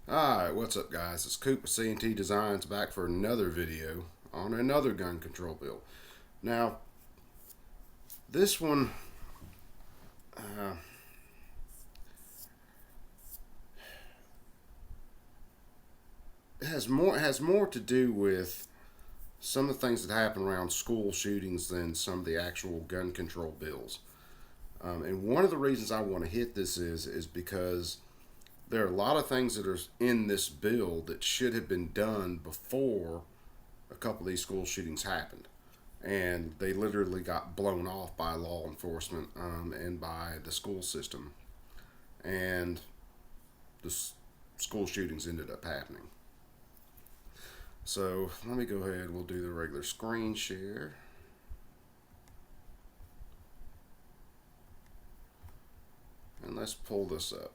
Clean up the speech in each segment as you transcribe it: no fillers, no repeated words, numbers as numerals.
Alright, what's up guys? It's Coop with C&T Designs back for another video on another gun control bill. Now, this one uh, has more to do with some of the things that happen around school shootings than some of the actual gun control bills. And one of the reasons I want to hit this is because there are a lot of things that are in this bill that should have been done before a couple of these school shootings happened. And they literally got blown off by law enforcement and by the school system. And the school shootings ended up happening. So let me go ahead. We'll do the regular screen share. And let's pull this up.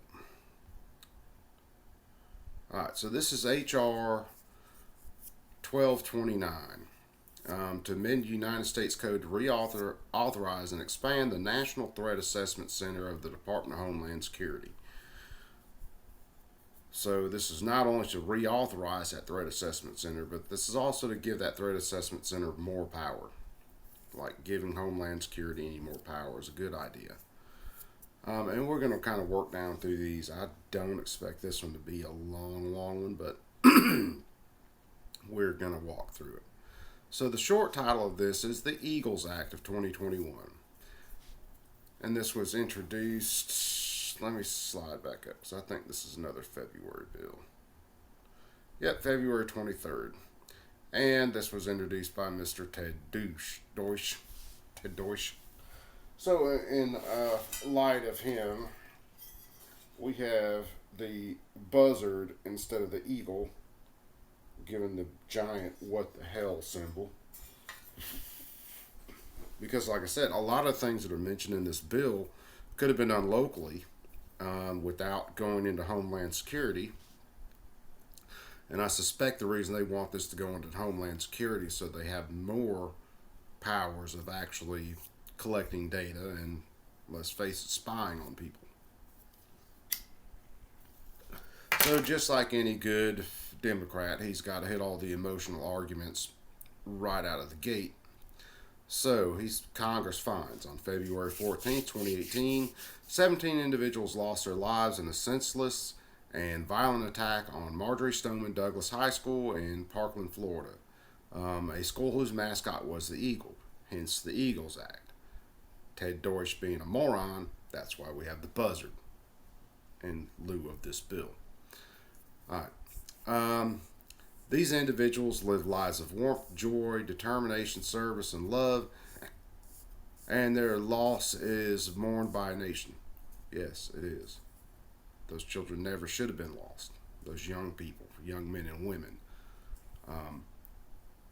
Alright, so this is H.R. 1229 to amend United States Code to reauthorize and expand the National Threat Assessment Center of the Department of Homeland Security. So this is not only to reauthorize that Threat Assessment Center, but this is also to give that Threat Assessment Center more power. Like giving Homeland Security any more power is a good idea. And we're going to kind of work down through these. I don't expect this one to be a long one, but we're going to walk through it. So the short title of this is the Eagles Act of 2021. And this was introduced, let me slide back up because I think this is another February bill. Yep, February 23rd. And this was introduced by Mr. Ted Deutsch. Ted Deutsch. So in light of him, we have the buzzard instead of the eagle, given the giant what the hell symbol. Because like I said, a lot of things that are mentioned in this bill could have been done locally without going into Homeland Security. And I suspect the reason they want this to go into Homeland Security is so they have more powers of actually collecting data and, let's face it, spying on people. So just like any good Democrat, he's got to hit all the emotional arguments right out of the gate. So Congress finds on February 14th, 2018, 17 individuals lost their lives in a senseless and violent attack on Marjory Stoneman Douglas High School in Parkland, Florida. A school whose mascot was the eagle, hence the Eagles Act. Ted Deutsch being a moron, that's why we have the buzzard in lieu of this bill. All right. These individuals live lives of warmth, joy, determination, service, and love, and their loss is mourned by a nation. Yes, it is. Those children never should have been lost. Those young people, young men and women. And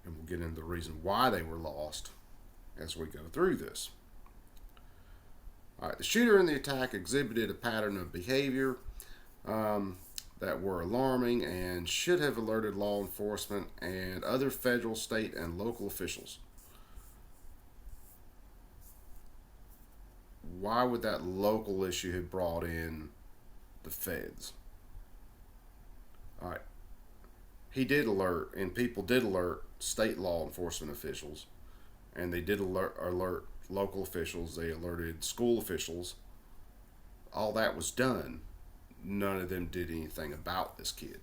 we'll get into the reason why they were lost as we go through this. All right, the shooter in the attack exhibited a pattern of behavior that were alarming and should have alerted law enforcement and other federal, state, and local officials. Why would that local issue have brought in the feds? All right, he did alert, and people did alert state law enforcement officials, and they did alert local officials, they alerted school officials. All that was done. None of them did anything about this kid.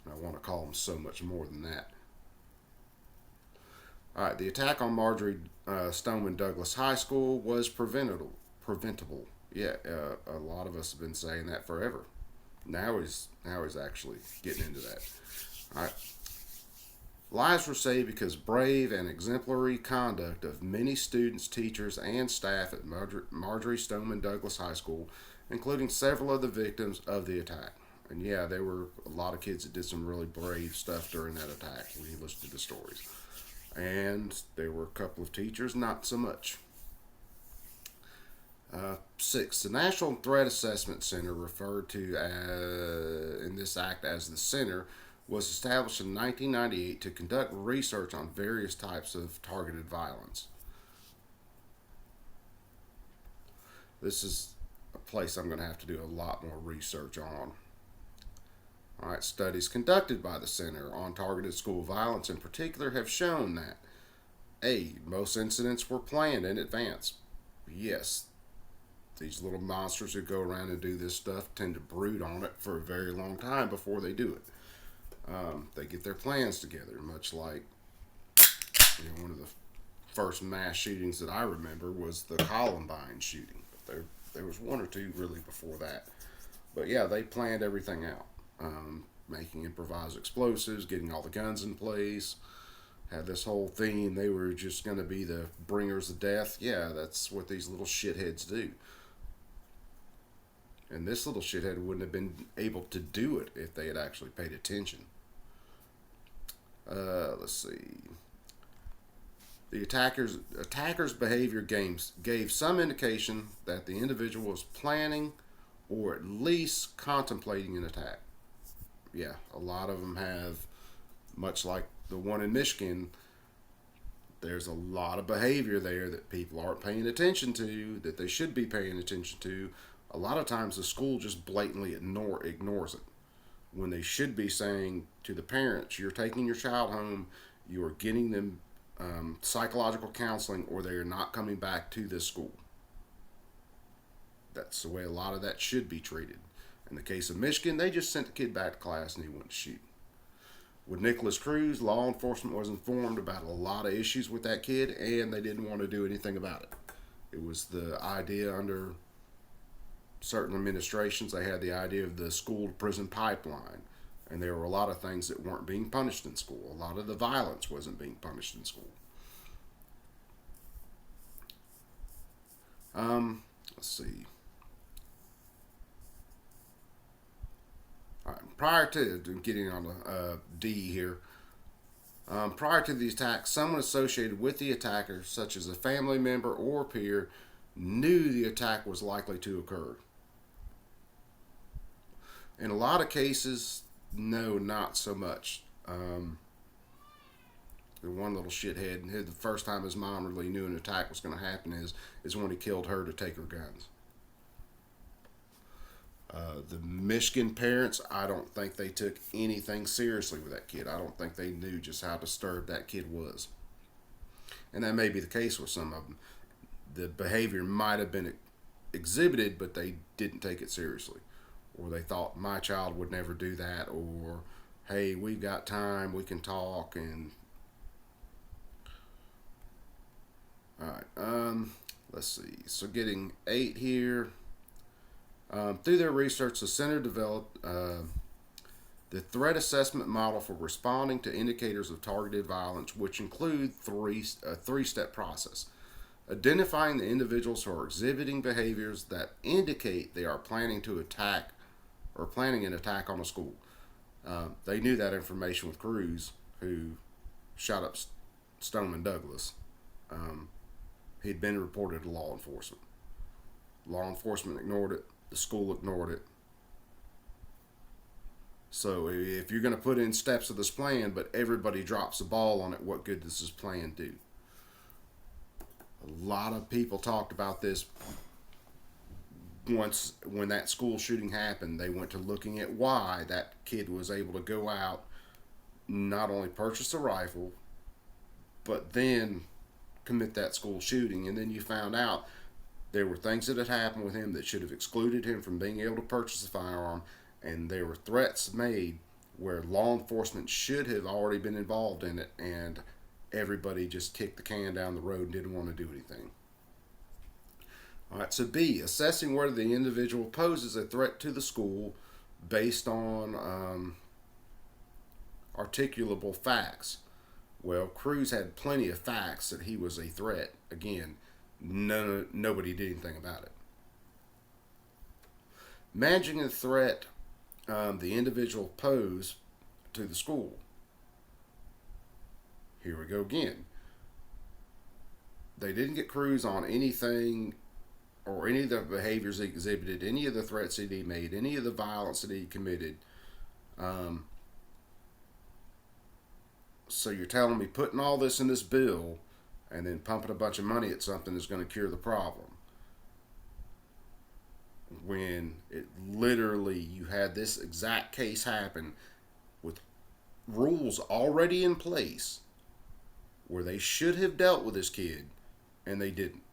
I want to call them so much more than that. All right, the attack on Marjory Stoneman Douglas High School was preventable. Yeah, a lot of us have been saying that forever. Now he's actually getting into that. All right. Lives were saved because brave and exemplary conduct of many students, teachers, and staff at Marjory Stoneman Douglas High School, including several of the victims of the attack. And yeah, there were a lot of kids that did some really brave stuff during that attack. We listened to the stories. And there were a couple of teachers, not so much. 6. The National Threat Assessment Center, referred to in this act as the Center, was established in 1998 to conduct research on various types of targeted violence. This is a place I'm going to have to do a lot more research on. All right, studies conducted by the Center on Targeted School Violence in particular have shown that A, most incidents were planned in advance. Yes, these little monsters who go around and do this stuff tend to brood on it for a very long time before they do it. They get their plans together, much like one of the first mass shootings that I remember was the Columbine shooting. But there was one or two really before that. But yeah, they planned everything out, making improvised explosives, getting all the guns in place. Had this whole theme. They were just going to be the bringers of death. Yeah, that's what these little shitheads do. And this little shithead wouldn't have been able to do it if they had actually paid attention. Let's see. The attacker's behavior gave some indication that the individual was planning or at least contemplating an attack. Yeah, a lot of them have, much like the one in Michigan, there's a lot of behavior there that people aren't paying attention to, that they should be paying attention to. A lot of times the school just blatantly ignores it, when they should be saying to the parents, you're taking your child home, you are getting them psychological counseling, or they are not coming back to this school. That's the way a lot of that should be treated. In the case of Michigan, they just sent the kid back to class and he went to shoot. With Nikolas Cruz, law enforcement was informed about a lot of issues with that kid, and they didn't want to do anything about it. It was the idea under certain administrations, they had the idea of the school to prison pipeline. And there were a lot of things that weren't being punished in school. A lot of the violence wasn't being punished in school. Let's see. All right, prior to getting on the D here, prior to the attack, someone associated with the attacker, such as a family member or peer, knew the attack was likely to occur. In a lot of cases, no, not so much. The one little shithead, the first time his mom really knew an attack was going to happen is when he killed her to take her guns. The Michigan parents, I don't think they took anything seriously with that kid. I don't think they knew just how disturbed that kid was. And that may be the case with some of them. The behavior might have been exhibited, but they didn't take it seriously. Or they thought, my child would never do that, or hey, we've got time, we can talk. And all right, let's see. So getting 8 here. Through their research, the center developed the threat assessment model for responding to indicators of targeted violence, which include a three-step process. Identifying the individuals who are exhibiting behaviors that indicate they are planning to attack or planning an attack on a school. They knew that information with Cruz, who shot up Stoneman Douglas. He'd been reported to law enforcement. Law enforcement ignored it. The school ignored it. So if you're going to put in steps of this plan, but everybody drops the ball on it, what good does this plan do? A lot of people talked about this once when that school shooting happened. They went to looking at why that kid was able to go out, not only purchase a rifle, but then commit that school shooting. And then you found out there were things that had happened with him that should have excluded him from being able to purchase a firearm, and there were threats made where law enforcement should have already been involved in it, and everybody just kicked the can down the road and didn't want to do anything. All right, so B, assessing whether the individual poses a threat to the school based on articulable facts. Well, Cruz had plenty of facts that he was a threat. Again, nobody did anything about it. Managing the threat the individual posed to the school. Here we go again. They didn't get Cruz on anything or any of the behaviors he exhibited, any of the threats that he made, any of the violence that he committed. So you're telling me putting all this in this bill and then pumping a bunch of money at something is going to cure the problem. when it literally you had this exact case happen with rules already in place where they should have dealt with this kid and they didn't.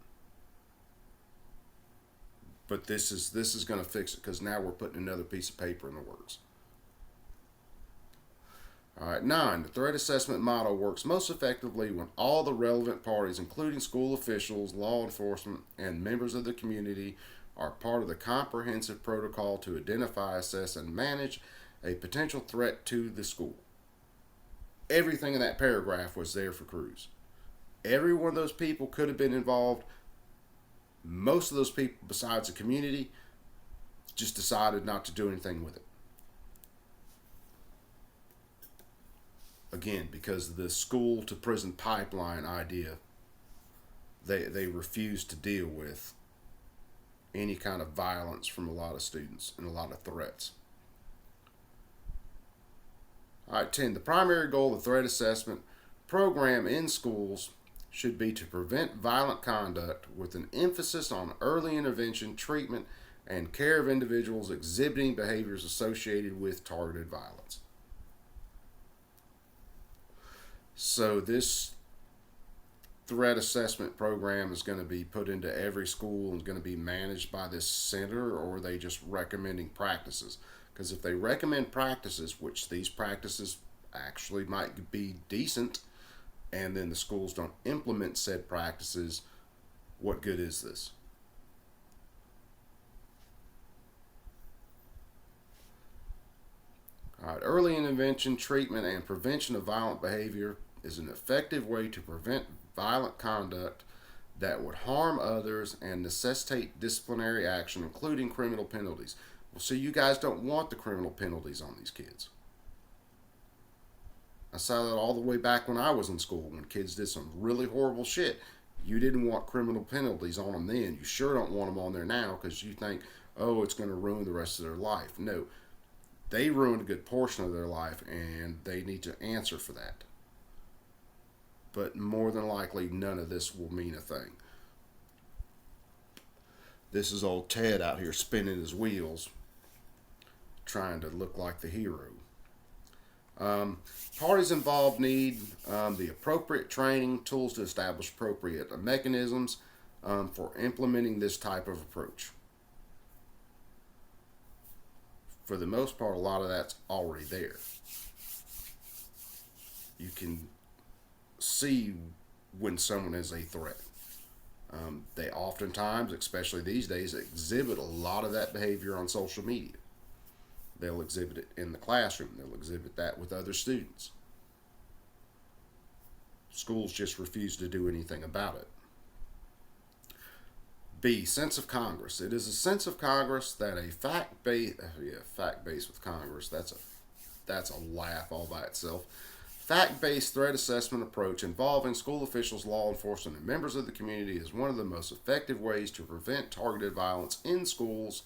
But this is going to fix it because now we're putting another piece of paper in the works. All right, 9. The threat assessment model works most effectively when all the relevant parties, including school officials, law enforcement, and members of the community, are part of the comprehensive protocol to identify, assess, and manage a potential threat to the school. Everything in that paragraph was there for Cruz. Every one of those people could have been involved. Most of those people, besides the community, just decided not to do anything with it. Again, because of the school to prison pipeline idea, they refused to deal with any kind of violence from a lot of students and a lot of threats. All right, 10. The primary goal of the threat assessment program in schools should be to prevent violent conduct with an emphasis on early intervention, treatment, and care of individuals exhibiting behaviors associated with targeted violence. So this threat assessment program is going to be put into every school and going to be managed by this center, or are they just recommending practices? Because if they recommend practices, which these practices actually might be decent, and then the schools don't implement said practices, what good is this? All right, early intervention, treatment, and prevention of violent behavior is an effective way to prevent violent conduct that would harm others and necessitate disciplinary action, including criminal penalties. Well, see, you guys don't want the criminal penalties on these kids. I saw that all the way back when I was in school, when kids did some really horrible shit. You didn't want criminal penalties on them then. You sure don't want them on there now because you think, oh, it's going to ruin the rest of their life. No, they ruined a good portion of their life and they need to answer for that. But more than likely, none of this will mean a thing. This is old Ted out here spinning his wheels, trying to look like the hero. Parties involved need the appropriate training, tools to establish appropriate mechanisms for implementing this type of approach. For the most part, a lot of that's already there. You can see when someone is a threat. They oftentimes, especially these days, exhibit a lot of that behavior on social media. They'll exhibit it in the classroom. They'll exhibit that with other students. Schools just refuse to do anything about it. B, sense of Congress. It is a sense of Congress that a fact-based with Congress, that's a laugh all by itself. Fact-based threat assessment approach involving school officials, law enforcement, and members of the community is one of the most effective ways to prevent targeted violence in schools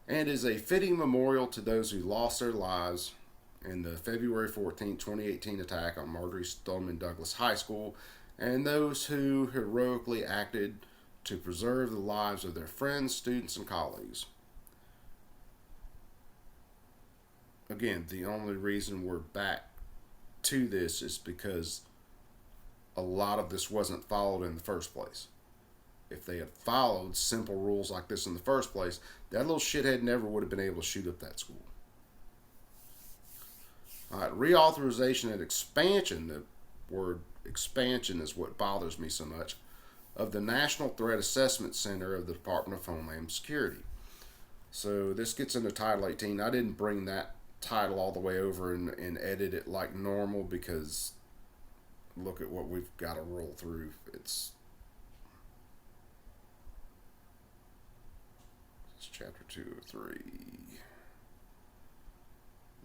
and is a fitting memorial to those who lost their lives in the February 14, 2018 attack on Marjory Stoneman Douglas High School and those who heroically acted to preserve the lives of their friends, students, and colleagues. Again, the only reason we're back to this is because a lot of this wasn't followed in the first place. If they had followed simple rules like this in the first place, that little shithead never would have been able to shoot up that school. All right, reauthorization and expansion, the word expansion is what bothers me so much, of the National Threat Assessment Center of the Department of Homeland Security. So this gets into Title 18. I didn't bring that title all the way over and edit it like normal because look at what we've got to roll through. It's chapter 2 or 3.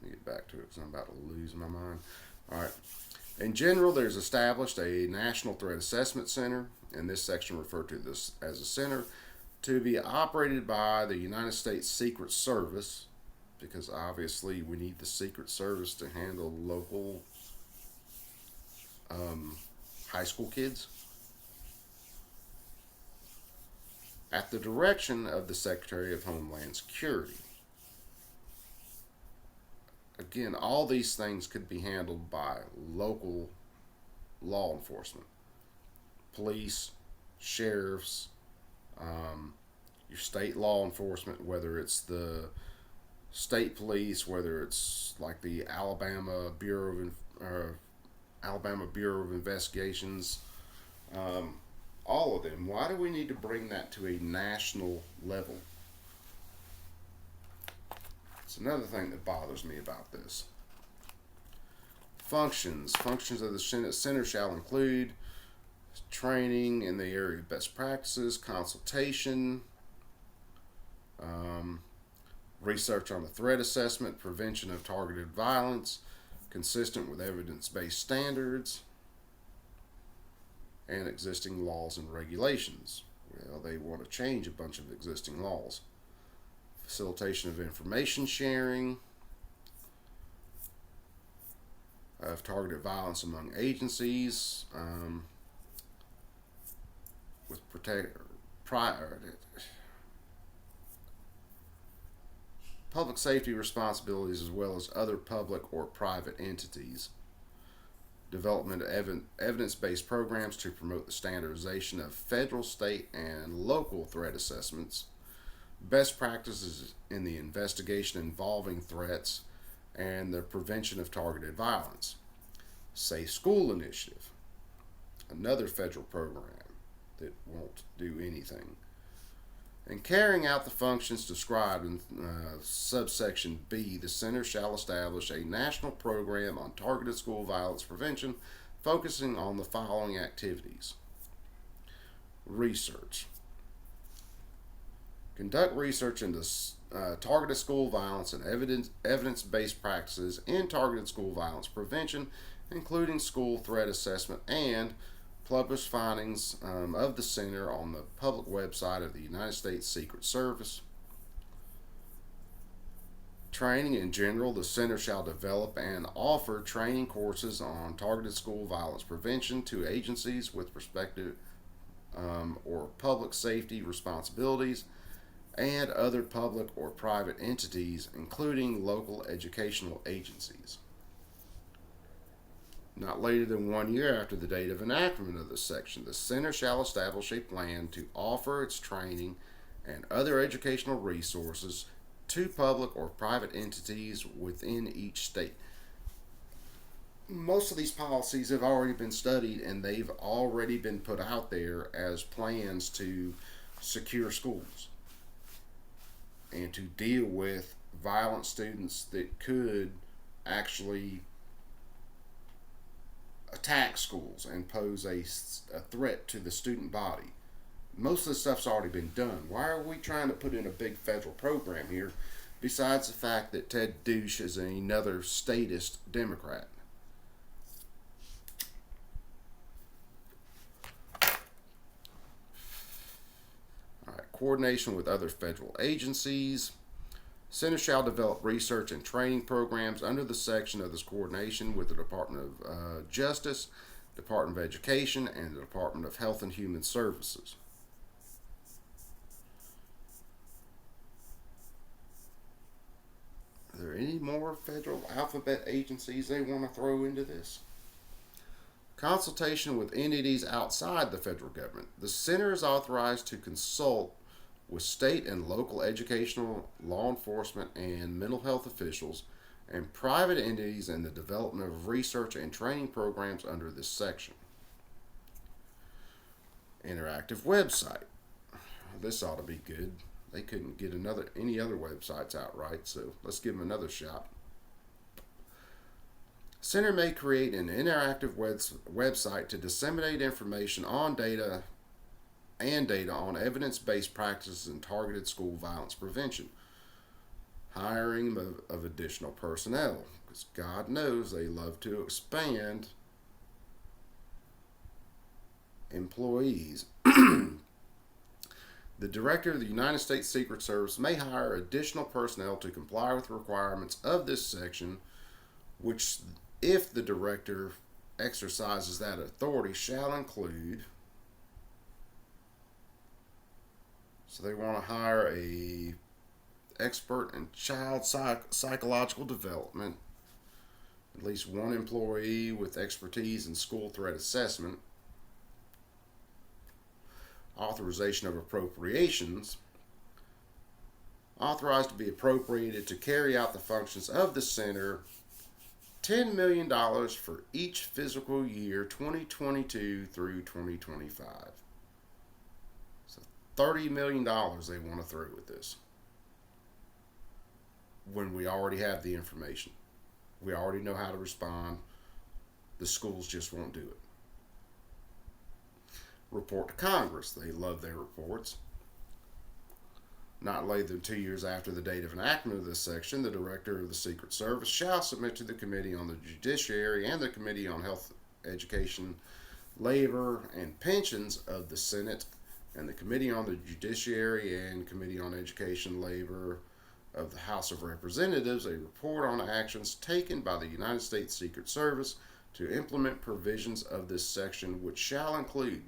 Let me get back to it because I'm about to lose my mind. All right. In general, there's established a National Threat Assessment Center, and this section referred to this as a center, to be operated by the United States Secret Service, because obviously we need the Secret Service to handle local high school kids. at the direction of the Secretary of Homeland Security. Again, all these things could be handled by local law enforcement, police, sheriffs, your state law enforcement, whether it's the state police, whether it's like the Alabama Bureau of Investigations, all of them. Why do we need to bring that to a national level? It's another thing that bothers me about this. Functions of the center shall include training in the area of best practices, consultation, research on the threat assessment, prevention of targeted violence, consistent with evidence-based standards, and existing laws and regulations. Well, they want to change a bunch of existing laws. Facilitation of information sharing, of targeted violence among agencies, with public safety responsibilities as well as other public or private entities. Development of evidence-based programs to promote the standardization of federal, state, and local threat assessments. Best practices in the investigation involving threats and the prevention of targeted violence. Safe School Initiative, another federal program that won't do anything. And carrying out the functions described in subsection B, the Center shall establish a national program on targeted school violence prevention focusing on the following activities. Research. Conduct research into targeted school violence and evidence-based practices in targeted school violence prevention, including school threat assessment, and publish findings of the Center on the public website of the United States Secret Service. Training in general, the Center shall develop and offer training courses on targeted school violence prevention to agencies with respective or public safety responsibilities and other public or private entities, including local educational agencies. Not later than 1 year after the date of enactment of this section, the Center shall establish a plan to offer its training and other educational resources to public or private entities within each state. Most of these policies have already been studied and they've already been put out there as plans to secure schools and to deal with violent students that could actually attack schools and pose a threat to the student body. Most of this stuff's already been done. Why are we trying to put in a big federal program here, besides the fact that Ted Douche is another statist Democrat? All right, coordination with other federal agencies. Center shall develop research and training programs under the section of this coordination with the Department of Justice, Department of Education, and the Department of Health and Human Services. Are there any more federal alphabet agencies they want to throw into this? Consultation with entities outside the federal government. The Center is authorized to consult with state and local educational, law enforcement, and mental health officials and private entities in the development of research and training programs under this section. Interactive website. This ought to be good. They couldn't get any other websites outright, so let's give them another shot. Center may create an interactive website to disseminate information on data on evidence-based practices in targeted school violence prevention. Hiring of additional personnel, because God knows they love to expand employees. The Director of the United States Secret Service may hire additional personnel to comply with the requirements of this section, which, if the Director exercises that authority, shall include So they want to hire a expert in child psychological development, at least one employee with expertise in school threat assessment, authorization of appropriations, authorized to be appropriated to carry out the functions of the center, $10 million for each fiscal year 2022 through 2025. So $30 million they want to throw at this when we already have the information. We already know how to respond. The schools just won't do it. Report to Congress. They love their reports. Not later than 2 years after the date of enactment of this section, the Director of the Secret Service shall submit to the Committee on the Judiciary and the Committee on Health, Education, Labor, and Pensions of the Senate and the Committee on the Judiciary and Committee on Education, Labor of the House of Representatives a report on actions taken by the United States Secret Service to implement provisions of this section, which shall include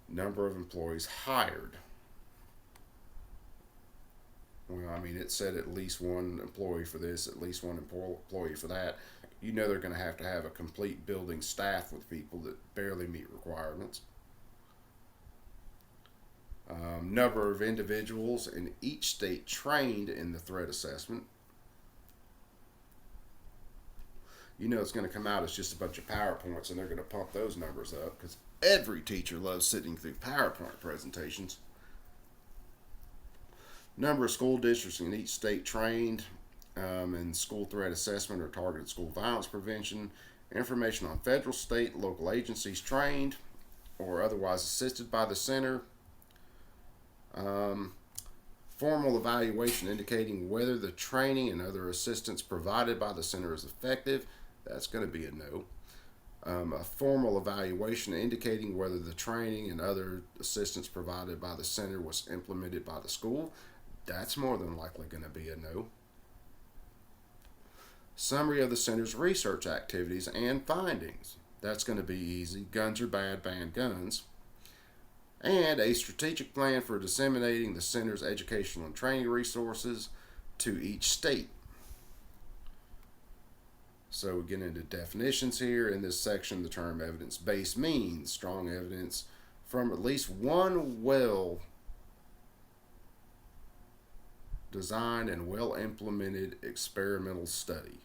number of employees hired. Well, I mean, it said at least one employee for this, at least one employee for that. You know they're going to have a complete building staff with people that barely meet requirements. Number of individuals in each state trained in the threat assessment. You know it's going to come out as just a bunch of PowerPoints, and they're going to pump those numbers up because every teacher loves sitting through PowerPoint presentations. Number of school districts in each state trained in school threat assessment or targeted school violence prevention. Information on federal, state, local agencies trained or otherwise assisted by the center. Formal evaluation indicating whether the training and other assistance provided by the center is effective. That's going to be a no. A formal evaluation indicating whether the training and other assistance provided by the center was implemented by the school. That's more than likely going to be a no. Summary of the center's research activities and findings. That's going to be easy. Guns are bad, ban guns. And a strategic plan for disseminating the center's educational and training resources to each state. So we get into definitions here. In this section, the term evidence-based means strong evidence from at least one well-designed and well-implemented experimental study.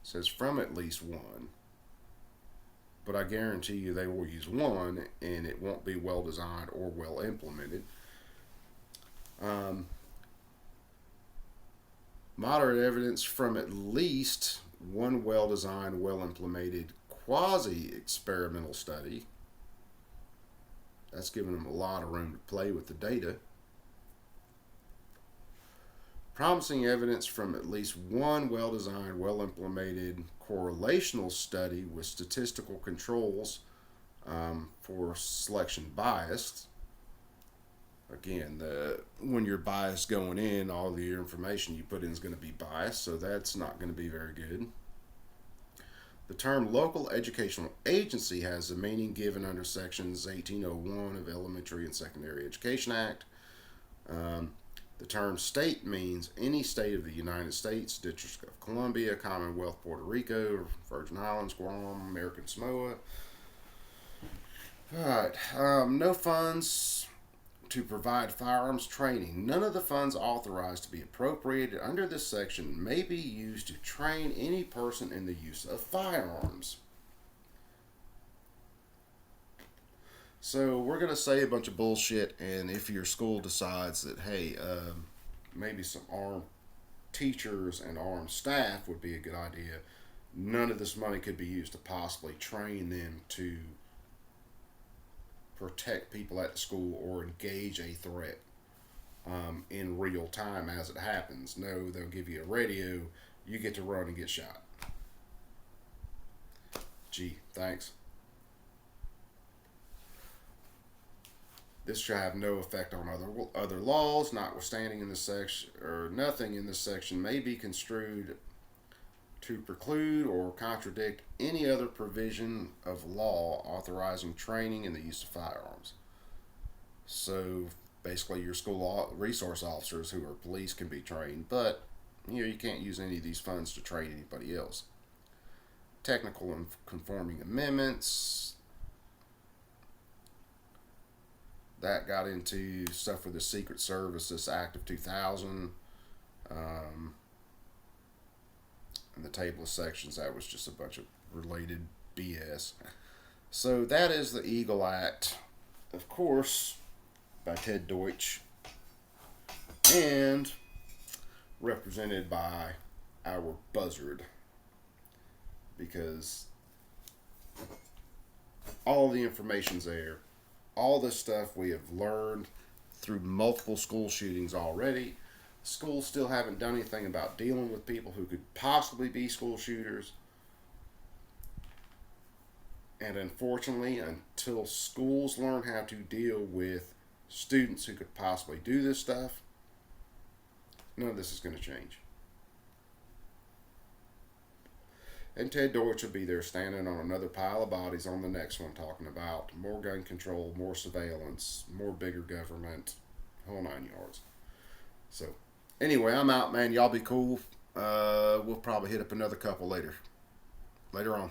It says from at least one. But I guarantee you they will use one, and it won't be well-designed or well-implemented. Moderate evidence from at least one well-designed, well-implemented quasi-experimental study. That's giving them a lot of room to play with the data. Promising evidence from at least one well-designed, well-implemented correlational study with statistical controls for selection bias. Again, when you're biased going in, all the information you put in is going to be biased, so that's not going to be very good. The term local educational agency has a meaning given under sections 1801 of Elementary and Secondary Education Act. The term state means any state of the United States, District of Columbia, Commonwealth, Puerto Rico, Virgin Islands, Guam, American Samoa. Alright, no funds to provide firearms training. None of the funds authorized to be appropriated under this section may be used to train any person in the use of firearms. So we're going to say a bunch of bullshit, and if your school decides that, hey, maybe some armed teachers and armed staff would be a good idea, none of this money could be used to possibly train them to protect people at the school or engage a threat in real time as it happens. No, they'll give you a radio, you get to run and get shot. Gee, thanks. This shall have no effect on other laws, notwithstanding in this section, or nothing in this section may be construed to preclude or contradict any other provision of law authorizing training in the use of firearms. So basically, your school resource officers who are police can be trained, but you can't use any of these funds to train anybody else. Technical and conforming amendments. That got into stuff for the Secret Service, this Act of 2000. And the table of sections, that was just a bunch of related BS. So that is the Eagle Act, of course, by Ted Deutsch, and represented by our buzzard, because all the information's there. All this stuff we have learned through multiple school shootings already. Schools still haven't done anything about dealing with people who could possibly be school shooters. And unfortunately, until schools learn how to deal with students who could possibly do this stuff, none of this is going to change. And Ted Deutsch will be there standing on another pile of bodies on the next one, talking about more gun control, more surveillance, more bigger government, whole 9 yards. So, anyway, I'm out, man. Y'all be cool. We'll probably hit up another couple later on.